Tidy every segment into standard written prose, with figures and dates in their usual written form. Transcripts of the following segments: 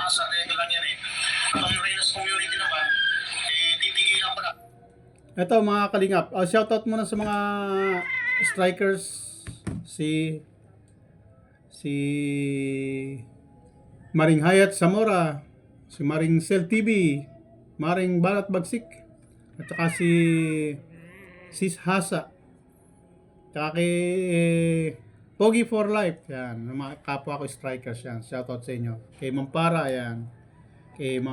Sa regla lang yan eh. Ang Reynos community naman, titigilan ko na. Ito mga kalingap, shoutout muna sa mga strikers, si Maring Hayat Zamora, si Maring Cell TV, Maring Balat Bagsik, at saka si Sis Hasa, tsaka kay Pogi for Life, yan, mga kapwa ko strikers yan, shoutout sa inyo. Kay Mampara, yan, kay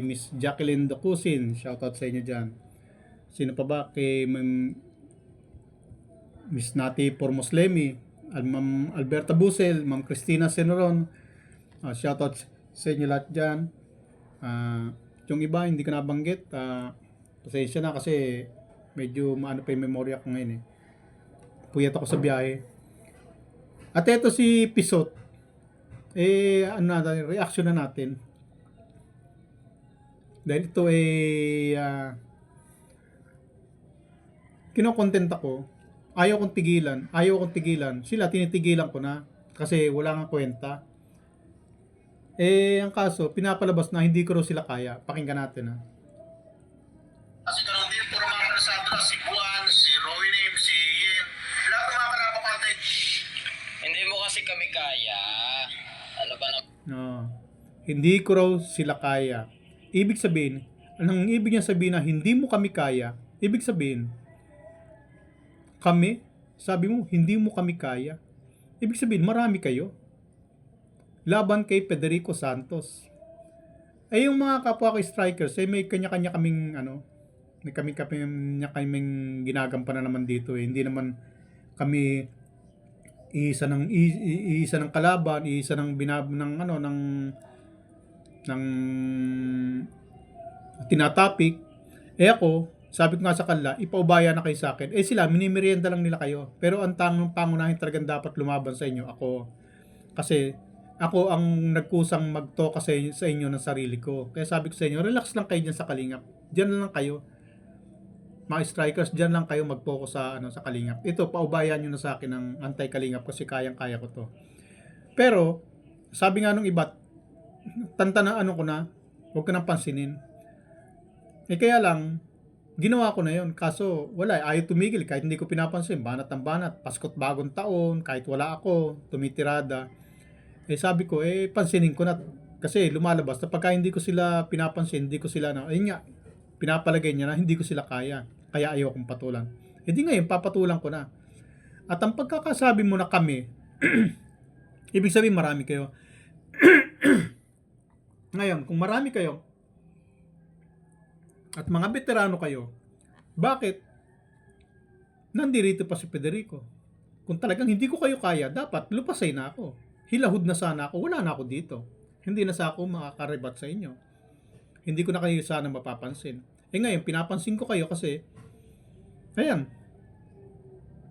Miss Jacqueline Docusin, shoutout sa inyo dyan. Sino pa ba? Kay Miss Nati Pormoslemi, Ma'am Alberta Busel, Ma'am Christina Senoron. Shoutout sa inyo lahat dyan. Yung iba, hindi ko nabanggit. Pasensya na kasi medyo maano pa yung memorya ko ngayon eh. Puyat ako sa biyahe. At eto si Pisot. Reaction na natin. Dahil ito kinokontent ako, ayaw kong tigilan, sila tinitigilan ko na, kasi wala nga kwenta. Ang kaso, pinapalabas na hindi ko raw sila kaya. Pakinggan natin ha. Kasi ganun din, puro mga karasado na, si Juan, si Rowinim, si Ian, lahat ng mga karapapatay. Hindi mo kasi kami kaya. Ano ba na? No. Hindi ko raw sila kaya. Ibig sabihin, anong ibig niya sabihin na hindi mo kami kaya? Ibig sabihin, kami, sabi mo, hindi mo kami kaya. Ibig sabihin, marami kayo. Laban kay Federico Santos. Yung mga kapwa ko strikers, may kanya-kanya kaming, may kanya-kaming ginagampanan naman dito eh. Hindi naman kami isa ng kalaban, isa ng ng tinatapik. Ako, sabi ko nga sa kanila, ipaubaya na kayo sa akin. Sila, minimerienda lang nila kayo. Pero ang pangunahin talagang dapat lumaban sa inyo, ako. Kasi, ako ang nagkusang magtoka sa inyo ng sarili ko. Kaya sabi ko sa inyo, relax lang kayo dyan sa Kalingap. Dyan lang kayo. Mga strikers, dyan lang kayo mag-focus sa Kalingap. Ito, paubayan nyo na sa akin ng anti-Kalingap kasi kayang-kaya ko to. Pero, sabi nga nung iba, tanta na ko na, huwag ka nang pansinin. Kaya lang, ginawa ko na yun. Kaso, wala. Ayaw tumigil. Kahit hindi ko pinapansin. Banat ng banat. Pasko't bagong taon. Kahit wala ako. Tumitirada. Sabi ko, pansinin ko na. Kasi lumalabas. Pagka hindi ko sila pinapansin, hindi ko sila ayun nga, pinapalagay niya na hindi ko sila kaya. Kaya ayaw kong patulan. Di ngayon, papatulan ko na. At ang pagkakasabi mo na kami, ibig sabihin marami kayo. Ngayon, kung marami kayo, at mga veterano kayo, bakit nandirito pa si Federico? Kung talagang hindi ko kayo kaya, dapat lupasay na ako. Hilahod na sana ako, wala na ako dito. Hindi na sa ako makakarebat sa inyo. Hindi ko na kayo sana mapapansin. Ngayon, pinapansin ko kayo kasi, ayan,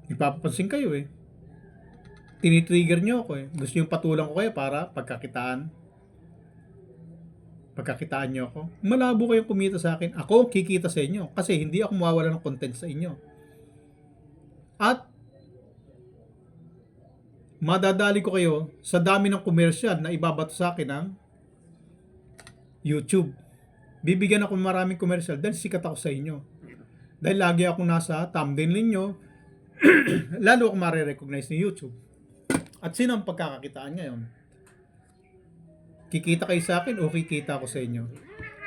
ipapapansin kayo eh. Tinitrigger nyo ako eh. Gusto yung patulang ko kayo para pagkakitaan nyo ako. Malabo kayong kumita sa akin. Ako kikita sa inyo. Kasi hindi ako mawawala ng content sa inyo. At madadali ko kayo sa dami ng komersyal na ibabato sa akin ng YouTube. Bibigyan ako maraming komersyal dahil sikat ako sa inyo. Dahil lagi ako nasa thumbnail ninyo. Lalo ako marirecognize ni YouTube. At sino ang pagkakakitaan ngayon? Kikita kayo sa akin o kikita ako sa inyo?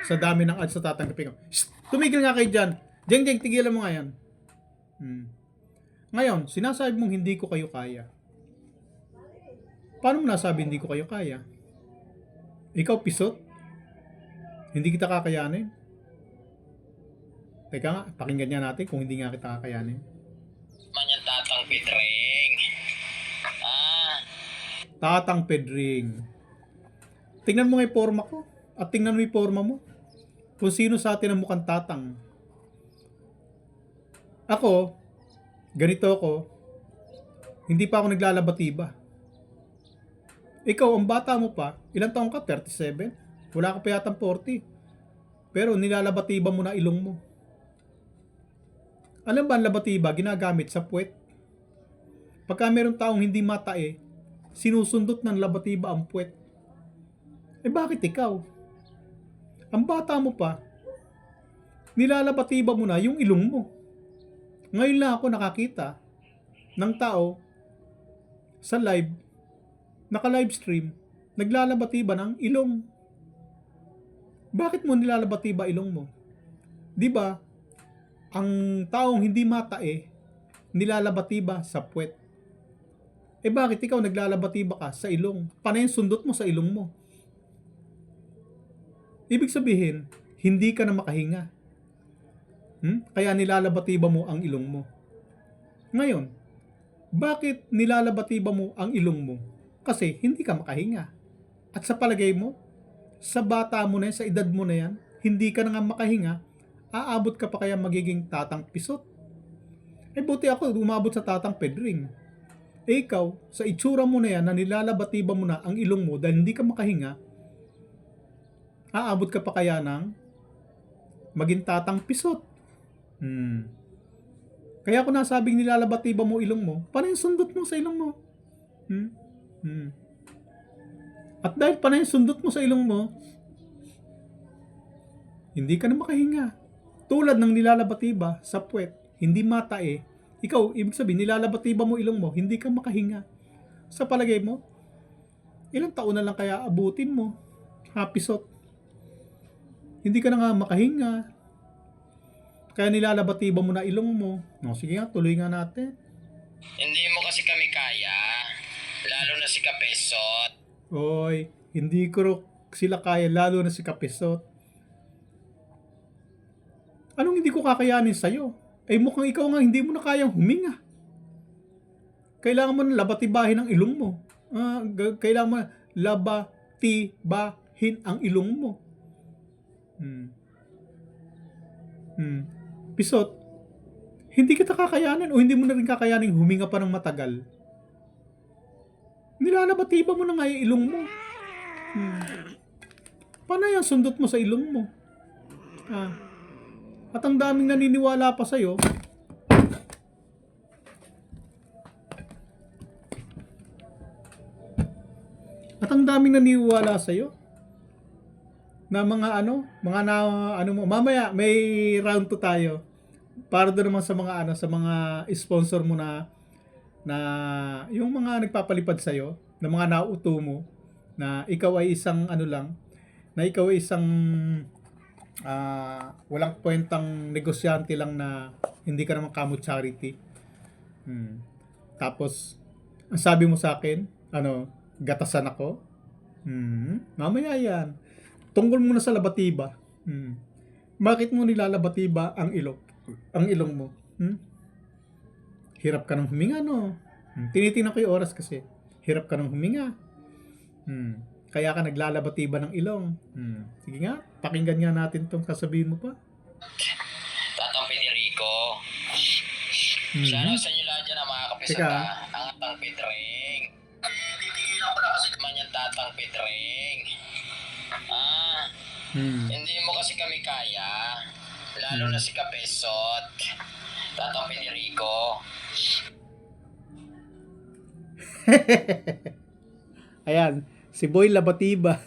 Sa dami ng ads na tatanggapin ko. Tumigil nga kayo dyan. Jeng, tigilan mo nga yan. Ngayon, sinasabi mong hindi ko kayo kaya. Paano mo nasabi hindi ko kayo kaya? Ikaw, Pisot? Hindi kita kakayanin? Teka nga, pakinggan niya natin kung hindi nga kita kakayanin. Man yung Tatang Pedring. Tatang Pedring. Tingnan mo nga yung forma ko. At tingnan mo yung forma mo. Kung sino sa atin ang mukhang tatang. Ako, ganito ako. Hindi pa ako naglalabatiba. Ikaw, ang bata mo pa, ilang taong ka? 37? Wala ka pa yatang 40. Pero nilalabatiba mo na ilong mo. Alam ba ang labatiba ginagamit sa puwet? Pagka mayroong taong hindi matae, sinusundot ng labatiba ang puwet. Eh bakit ikaw? Ang bata mo pa, nilalabatiba mo na yung ilong mo. Ngayon lang ako nakakita ng tao sa live, naka-livestream, naglalabatiba ng ilong. Bakit mo nilalabatiba ilong mo? 'Di ba? Ang taong hindi matae, nilalabatiba sa puwet. Eh bakit ikaw naglalabatiba ka sa ilong? Panay yung sundot mo sa ilong mo. Ibig sabihin, hindi ka na makahinga. Kaya nilalabatiba mo ang ilong mo. Ngayon, bakit nilalabatiba mo ang ilong mo? Kasi hindi ka makahinga. At sa palagay mo, sa bata mo na yan, sa edad mo na yan, hindi ka na nga makahinga, aabot ka pa kaya magiging tatang pisot? Eh buti ako, umabot sa tatang pedring. Eh ikaw, sa itsura mo na yan, na nilalabatiba mo na ang ilong mo dahil hindi ka makahinga, aabot ka pa kaya ng maging tatang pisot? Kaya ako nasabing nilalabatiba mo ilong mo, panay yung sundot mo sa ilong mo. At dahil panay yung sundot mo sa ilong mo, hindi ka na makahinga. Tulad ng nilalabatiba sa puwet, hindi matae, ikaw, ibig sabihin, nilalabatiba mo ilong mo, hindi ka makahinga. Sa palagay mo, ilang taon na lang kaya abutin mo, hapisot. Hindi ka na nga makahinga. Kaya nilalabatiba mo na ilong mo. No, sige nga, tuloy nga natin. Hindi mo kasi kami kaya. Lalo na si Kapesot. Oy, hindi ko sila kaya, lalo na si Kapesot. Anong hindi ko kakayanin sa'yo? Eh mukhang ikaw nga hindi mo na kayang huminga. Kailangan mo na labatibahin ang ilong mo. Kailangan mo na labatibahin ang ilong mo. Pisot, hindi kita kakayanin o hindi mo na rin kakayanin huminga pa ng matagal. Nilalabatiba mo na nga yung ilong mo. Panay ang sundot mo sa ilong mo. At ang daming naniniwala pa sa'yo. At ang daming naniniwala sa'yo. Na mga mo, mamaya may round 2 tayo. Para doon naman sa mga sa mga sponsor mo na yung mga nagpapalipad sa iyo, na mga nauuto mo na ikaw ay isang na ikaw ay isang walang kwentang negosyante lang na hindi ka naman kamo charity. Tapos ang sabi mo sa akin, gatasan ako. Mamaya yan. Tungkol muna sa labatiba. Bakit mo nilalabatiba ang ilong mo? Hirap ka ng huminga, no? Tinitingnan ko yung oras kasi. Hirap ka ng huminga. Kaya ka naglalabatiba ng ilong. Sige nga, pakinggan nga natin tong sasabihin mo pa. Tatang Federico. Shoutout sa inyo lahat dyan ang mga Kapesot. Teka. Ang Tatang Pedring. Titigilan ko na kasi Man yung Tatang Pedring. Hindi mo kasi kami kaya. Lalo na si Kapesot. Tatang Federico. Ayan, si Boy Labatiba.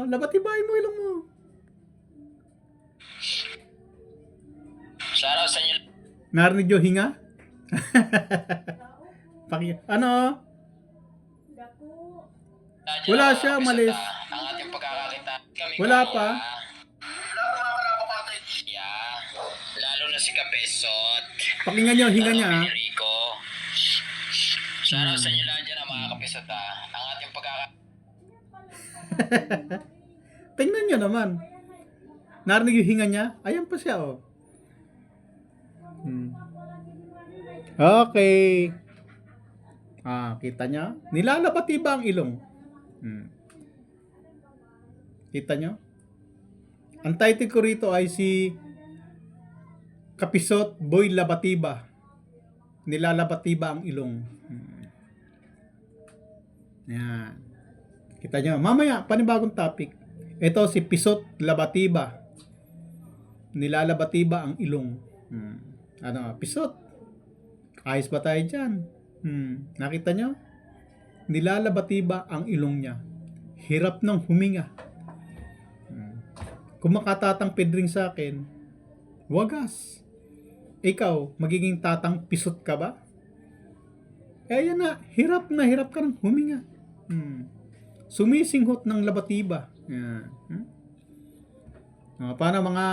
Labatibahin mo ilong mo. Shoutout sa inyo. Narinig yung hinga? Wala siya, malis. Ang ating pagkakakita. Kami Wala kaya. pa. lahat ng mga kalapapatay. Lalo na si Kapesot. Pakinggan nyo, hinga niya. Federico. Shoutout sa inyo lahat dyan ang mga Kapesot. Ang ating pagkakakita. Tingnan nyo naman. Narinig yung hinga niya? Ayan pa siya, oh. Okay. Kita niya? Nilalabatiba ang ilong. Kita nyo? Ang title ko rito ay si Kapesot Boy Labatiba. Nilalabatiba ang ilong. Yan. Kita nyo? Mamaya, panibagong topic. Ito si Pisot Labatiba. Nilalabatiba ang ilong. Pisot? Ayos ba tayo dyan? Nakita nyo? Nilalabatiba ang ilong niya. Hirap ng huminga. Kung makatatangpid rin sa akin, wagas. Ikaw, magiging tatang pisot ka ba? Eh, yan na hirap ka ng huminga. Sumisinghot ng labatiba. Yan. Paano mga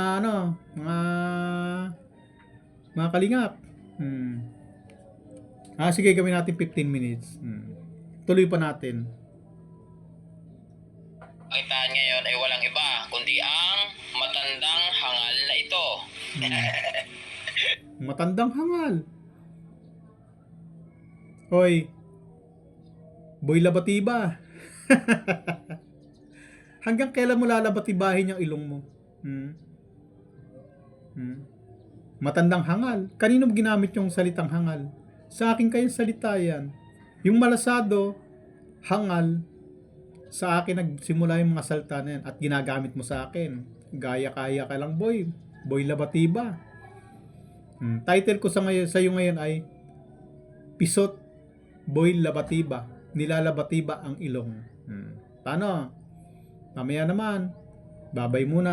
kalingap? Sige, gawin natin 15 minutes. Tuloy pa natin. Kitaan ngayon ay walang iba kundi ang matandang hangal na ito. Matandang hangal. Hoy, boy labatiba. Hanggang kailan mo lalabatibahin yung ilong mo? Matandang hangal. Kanino ginamit yung salitang hangal? Sa akin kayong salita yan. Yung malasado, hangal, sa akin nagsimula yung mga salita na yan at ginagamit mo sa akin. Gaya-kaya ka lang, boy. Boy labatiba. Title ko sa iyo ngayon ay Pisot, Boy Labatiba. Nilalabatiba ang ilong. Paano? Mamaya naman. Babay muna.